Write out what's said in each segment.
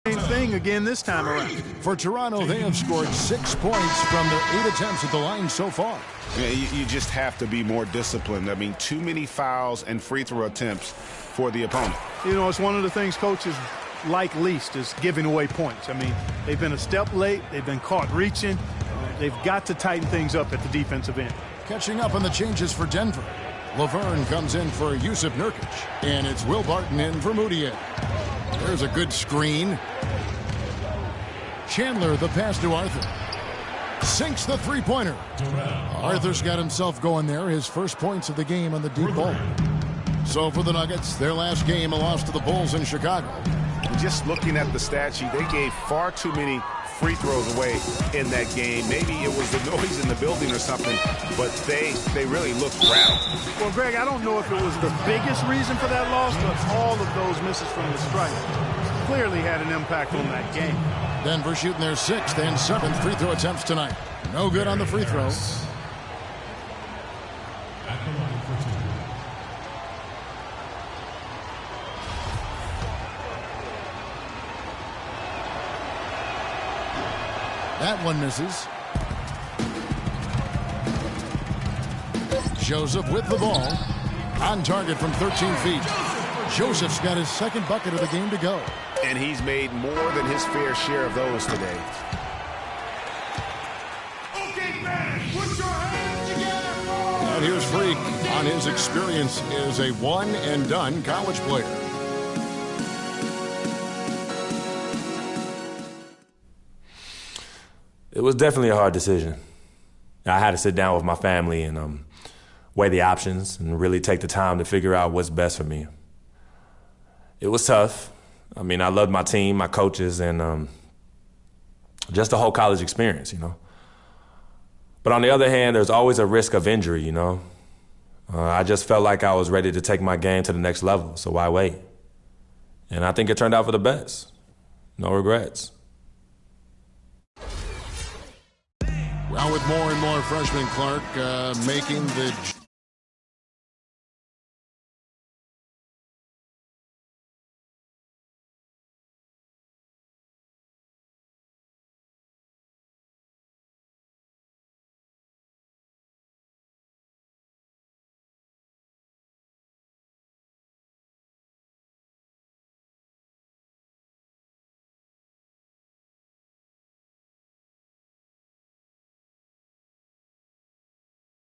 Same thing again this time around. For Toronto, they have scored 6 points from their 8 attempts at the line so far. Yeah, you just have to be more disciplined. I mean, too many fouls and free throw attempts for the opponent. You know, it's one of the things coaches like least is giving away points. I mean, they've been a step late. They've been caught reaching. They've got to tighten things up at the defensive end. Catching up on the changes for Denver. Laverne comes in for Yusuf Nurkic, and it's Will Barton in for Moutier. There's a good screen. Chandler, the pass to Arthur. Sinks the three-pointer. Arthur's got himself going there, his first points of the game on the deep ball. So for the Nuggets, their last game, a loss to the Bulls in Chicago. Just looking at the stat sheet, they gave far too many free throws away in that game. Maybe it was the noise in the building or something, but they really looked rattled. Well, Greg, I don't know if it was the biggest reason for that loss, but all of those misses from the stripe clearly had an impact on that game. Denver shooting their 6th and 7th free throw attempts tonight. No good on the free throw. That one misses. Joseph with the ball. On target from 13 feet. Joseph's got his second bucket of the game to go. And he's made more than his fair share of those today. Okay, fans, put your hands together. And here's Freak on his experience as a one-and-done college player. It was definitely a hard decision. I had to sit down with my family and weigh the options and really take the time to figure out what's best for me. It was tough. I mean, I loved my team, my coaches, and just the whole college experience, you know. But on the other hand, there's always a risk of injury, you know. I just felt like I was ready to take my game to the next level, so why wait? And I think it turned out for the best. No regrets. Well, with more and more freshmen, Clark, making the...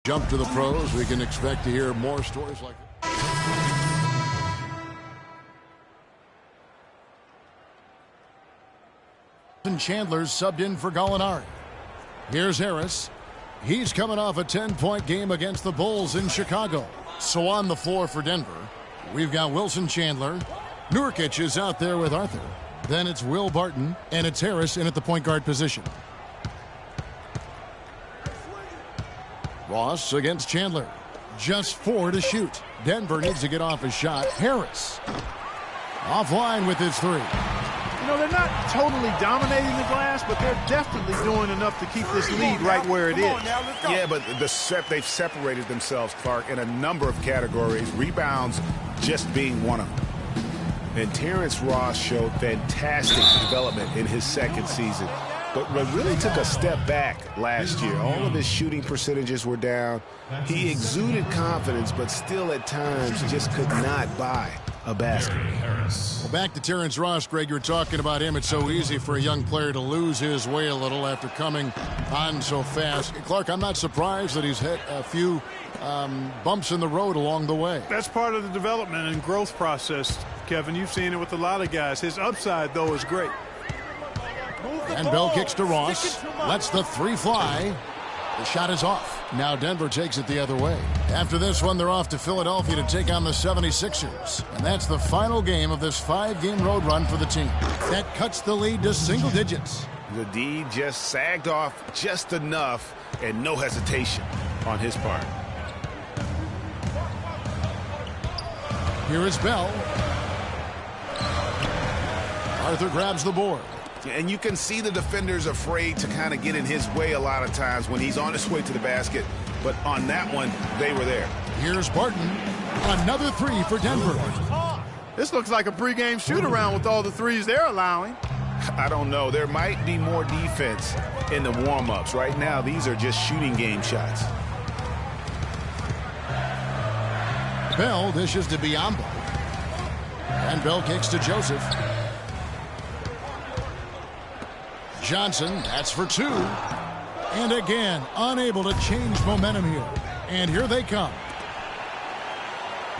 jump to the pros, we can expect to hear more stories like that. And Chandler's subbed in for Gallinari. Here's Harris. He's coming off a 10-point game against the Bulls in Chicago. So on the floor for Denver, we've got Wilson Chandler. Nurkic is out there with Arthur. Then it's Will Barton, and it's Harris in at the point guard position. Ross against Chandler. Just 4 to shoot. Denver needs to get off his shot. Harris offline with his 3. You know, they're not totally dominating the glass, but they're definitely doing enough to keep this lead right where it is. Yeah, but they've separated themselves, Clark, in a number of categories. Rebounds just being one of them. And Terrence Ross showed fantastic development in his second season. But really took a step back last year. All of his shooting percentages were down. He exuded confidence, but still at times just could not buy a basket. Well, back to Terrence Ross, Greg. You're talking about him. It's so easy for a young player to lose his way a little after coming on so fast. Clark, I'm not surprised that he's hit a few bumps in the road along the way. That's part of the development and growth process, Kevin. You've seen it with a lot of guys. His upside, though, is great. And Bell kicks to Ross. Lets the 3 fly. The shot is off. Now Denver takes it the other way. After this one, they're off to Philadelphia to take on the 76ers. And that's the final game of this 5-game road run for the team. That cuts the lead to single digits. The D just sagged off just enough, and no hesitation on his part. Here is Bell. Arthur grabs the board. And you can see the defenders afraid to kind of get in his way a lot of times when he's on his way to the basket. But on that one, they were there. Here's Barton. Another 3 for Denver. This looks like a pregame shoot-around with all the threes they're allowing. I don't know. There might be more defense in the warm-ups. Right now, these are just shooting game shots. Bell dishes to Biombo. And Bell kicks to Joseph. Johnson, that's for two. And again, unable to change momentum here. And here they come.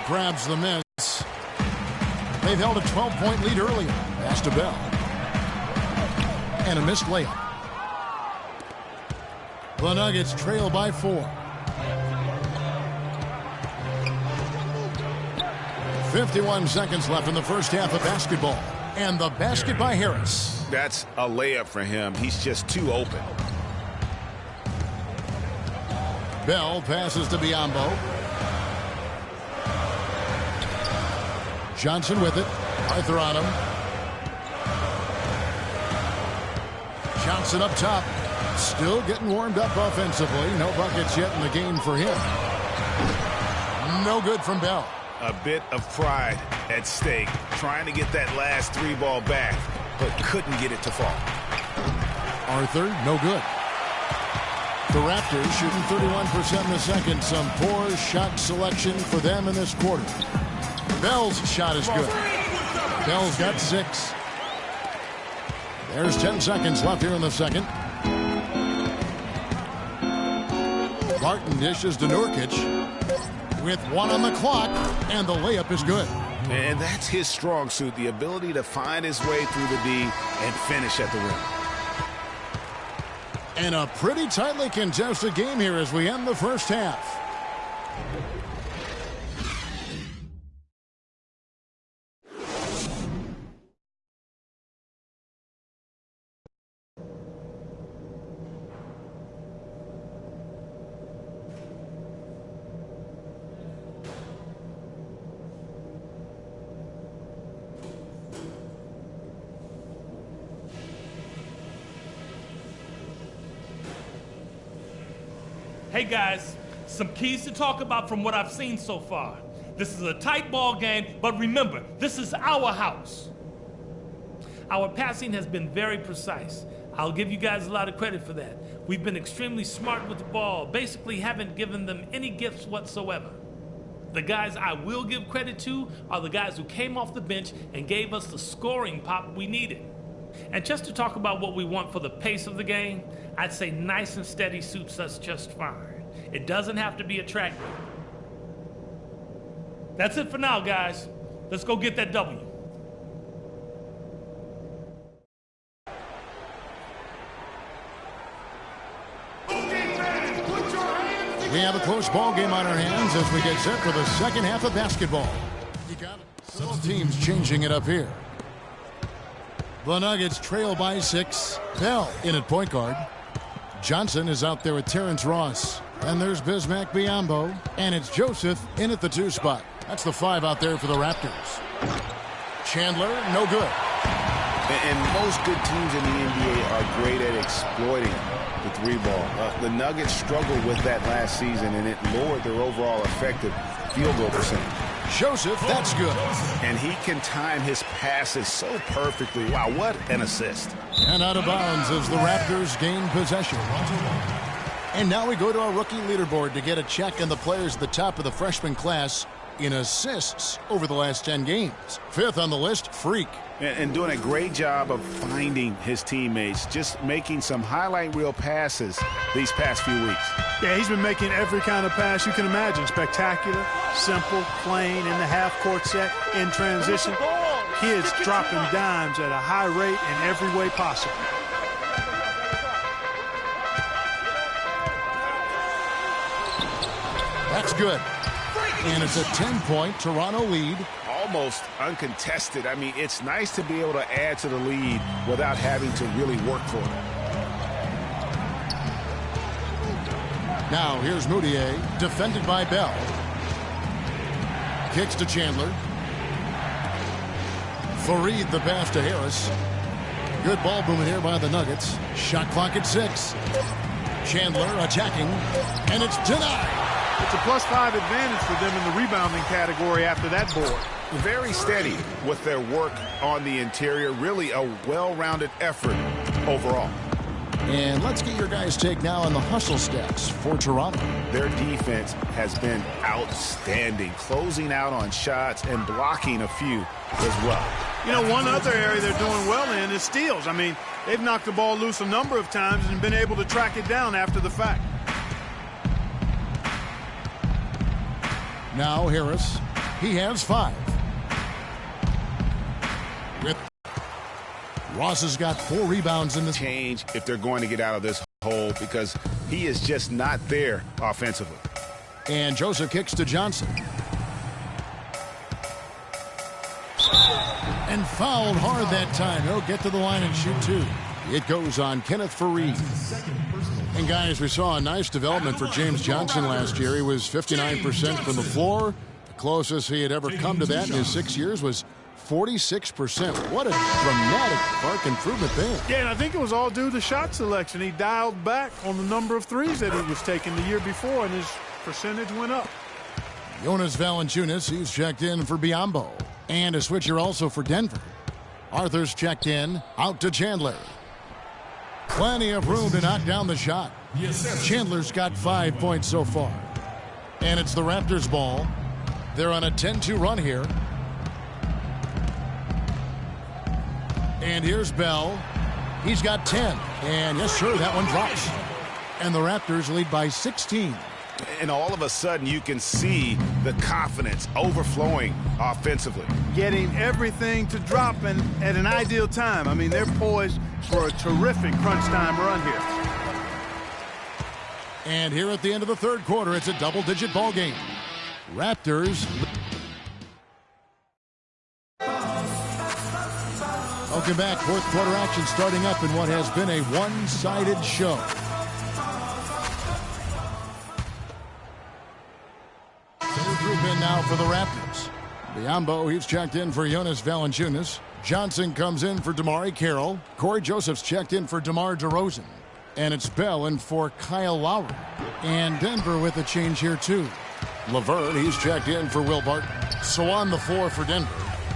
Grabs the miss. They've held a 12-point lead earlier. Pass to Bell. And a missed layup. The Nuggets trail by 4. 51 seconds left in the first half of basketball. And the basket by Harris. That's a layup for him. He's just too open. Bell passes to Biombo. Johnson with it. Arthur on him. Johnson up top. Still getting warmed up offensively. No buckets yet in the game for him. No good from Bell. A bit of pride at stake. Trying to get that last three ball back, but couldn't get it to fall. Arthur, no good. The Raptors shooting 31% in the second. Some poor shot selection for them in this quarter. Bell's shot is good. Bell's got 6. There's 10 seconds left here in the second. Martin dishes to Nurkic with 1 on the clock, and the layup is good. And that's his strong suit, the ability to find his way through the D and finish at the rim. And a pretty tightly contested game here as we end the first half. Hey guys, some keys to talk about from what I've seen so far. This is a tight ball game, but remember, this is our house. Our passing has been very precise. I'll give you guys a lot of credit for that. We've been extremely smart with the ball, basically haven't given them any gifts whatsoever. The guys I will give credit to are the guys who came off the bench and gave us the scoring pop we needed. And just to talk about what we want for the pace of the game, I'd say nice and steady suits us just fine. It doesn't have to be attractive. That's it for now, guys. Let's go get that W. We have a close ball game on our hands as we get set for the second half of basketball. You got it. Both teams changing it up here. The Nuggets trail by 6. Bell in at point guard. Johnson is out there with Terrence Ross. And there's Bismack Biyombo. And it's Joseph in at the 2 spot. That's the 5 out there for the Raptors. Chandler, no good. And most good teams in the NBA are great at exploiting the 3 ball. The Nuggets struggled with that last season, and it lowered their overall effective field goal percentage. Joseph, that's good. And he can time his passes so perfectly. Wow, what an assist. And out of bounds as the Raptors gain possession. And now we go to our rookie leaderboard to get a check on the players at the top of the freshman class in assists over the last 10 games. 5th on the list, Freak. And doing a great job of finding his teammates, just making some highlight reel passes these past few weeks. Yeah, he's been making every kind of pass you can imagine. Spectacular, simple, plain, in the half-court set, in transition. Kids dropping dimes at a high rate in every way possible. That's good. And it's a 10-point Toronto lead. Almost uncontested. I mean, it's nice to be able to add to the lead without having to really work for it. Now here's Moutier, defended by Bell. Kicks to Chandler. Fareed the pass to Harris. Good ball movement here by the Nuggets. Shot clock at 6. Chandler attacking, and it's denied. It's a +5 advantage for them in the rebounding category after that board. Very steady with their work on the interior. Really a well-rounded effort overall. And let's get your guys' take now on the hustle stats for Toronto. Their defense has been outstanding, closing out on shots and blocking a few as well. You know, one other area they're doing well in is steals. I mean, they've knocked the ball loose a number of times and been able to track it down after the fact. Now Harris, he has 5. Ross has got 4 rebounds in this Change if they're going to get out of this hole, because he is just not there offensively. And Joseph kicks to Johnson. And fouled hard that time. He'll get to the line and shoot 2. It goes on Kenneth Faried. And guys, we saw a nice development for James Johnson last year. He was 59% from the floor. The closest he had ever come to that in his 6 years was 46%. What a dramatic arc improvement there. Yeah, and I think it was all due to shot selection. He dialed back on the number of threes that he was taking the year before, and his percentage went up. Jonas Valanciunas, he's checked in for Biyombo. And a switcher also for Denver. Arthur's checked in, out to Chandler. Plenty of room to knock down the shot. Chandler's got 5 points so far. And it's the Raptors' ball. They're on a 10-2 run here. And here's Bell. He's got 10. And yes, sir, that one drops. And the Raptors lead by 16. And all of a sudden, you can see the confidence overflowing offensively. Getting everything to drop and at an ideal time. I mean, they're poised for a terrific crunch time run here. And here at the end of the third quarter, it's a double-digit ball game. Raptors. Welcome back. Fourth quarter action starting up in what has been a one-sided show. Third group in now for the Raptors. Biyombo, he's checked in for Jonas Valanciunas. Johnson comes in for DeMar Carroll. Corey Joseph's checked in for DeMar DeRozan. And it's Bell in for Kyle Lowry. And Denver with a change here, too. Laverne, he's checked in for Will Barton. So on the floor for Denver,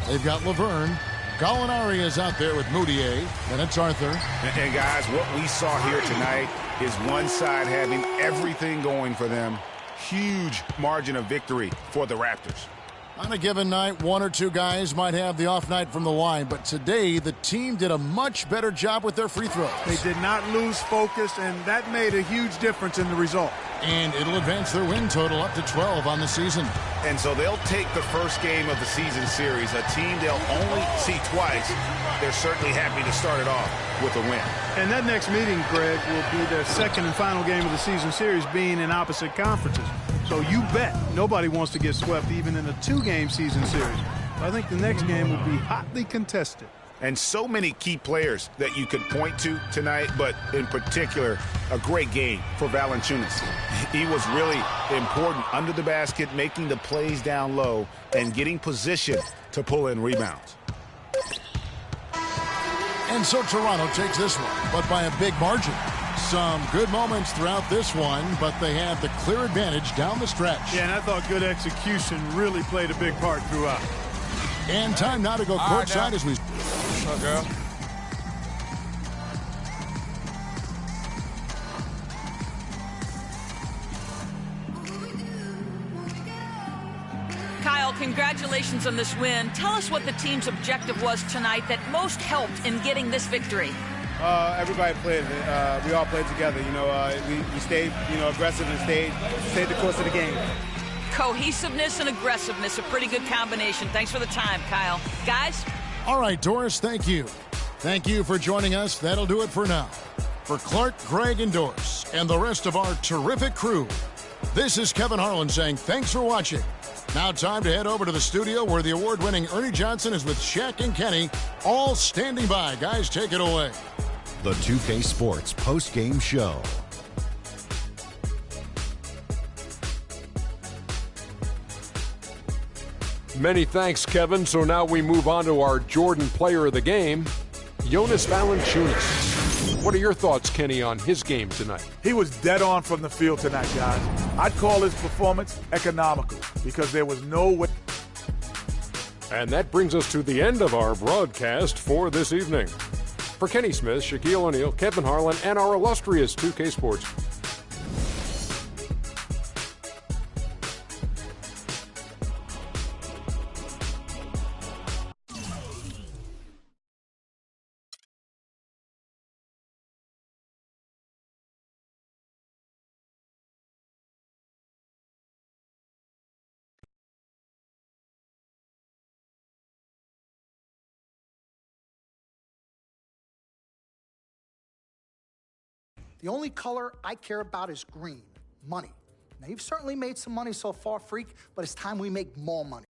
they've got Laverne. Gallinari is out there with Moutier, and it's Arthur. And guys, what we saw here tonight is one side having everything going for them. Huge margin of victory for the Raptors. On a given night, one or two guys might have the off night from the line, but today the team did a much better job with their free throws. They did not lose focus, and that made a huge difference in the result. And it'll advance their win total up to 12 on the season. And so they'll take the first game of the season series, a team they'll only see twice. They're certainly happy to start it off with a win. And that next meeting, Greg, will be their second and final game of the season series, being in opposite conferences. So you bet nobody wants to get swept even in a two-game season series. I think the next game will be hotly contested. And so many key players that you could point to tonight, but in particular, a great game for Valanciunas. He was really important under the basket, making the plays down low and getting position to pull in rebounds. And so Toronto takes this one, but by a big margin. Some good moments throughout this one, but they have the clear advantage down the stretch. Yeah, and I thought good execution really played a big part throughout. And time now to go courtside as we... What's up, girl? Kyle, congratulations on this win. Tell us what the team's objective was tonight that most helped in getting this victory. Everybody played. We all played together. You know, we stayed, aggressive and stayed the course of the game. Cohesiveness and aggressiveness, a pretty good combination. Thanks for the time, Kyle. Guys? All right, Doris, thank you. Thank you for joining us. That'll do it for now. For Clark, Greg, and Doris, and the rest of our terrific crew, this is Kevin Harlan saying thanks for watching. Now time to head over to the studio where the award-winning Ernie Johnson is with Shaq and Kenny, all standing by. Guys, take it away. The 2K Sports post-game show. Many thanks, Kevin. So now we move on to our Jordan player of the game, Jonas Valanciunas. What are your thoughts, Kenny, on his game tonight? He was dead on from the field tonight, guys. I'd call his performance economical because there was no way. And that brings us to the end of our broadcast for this evening. For Kenny Smith, Shaquille O'Neal, Kevin Harlan, and our illustrious 2K Sports. The only color I care about is green, money. Now, you've certainly made some money so far, Freak, but it's time we make more money.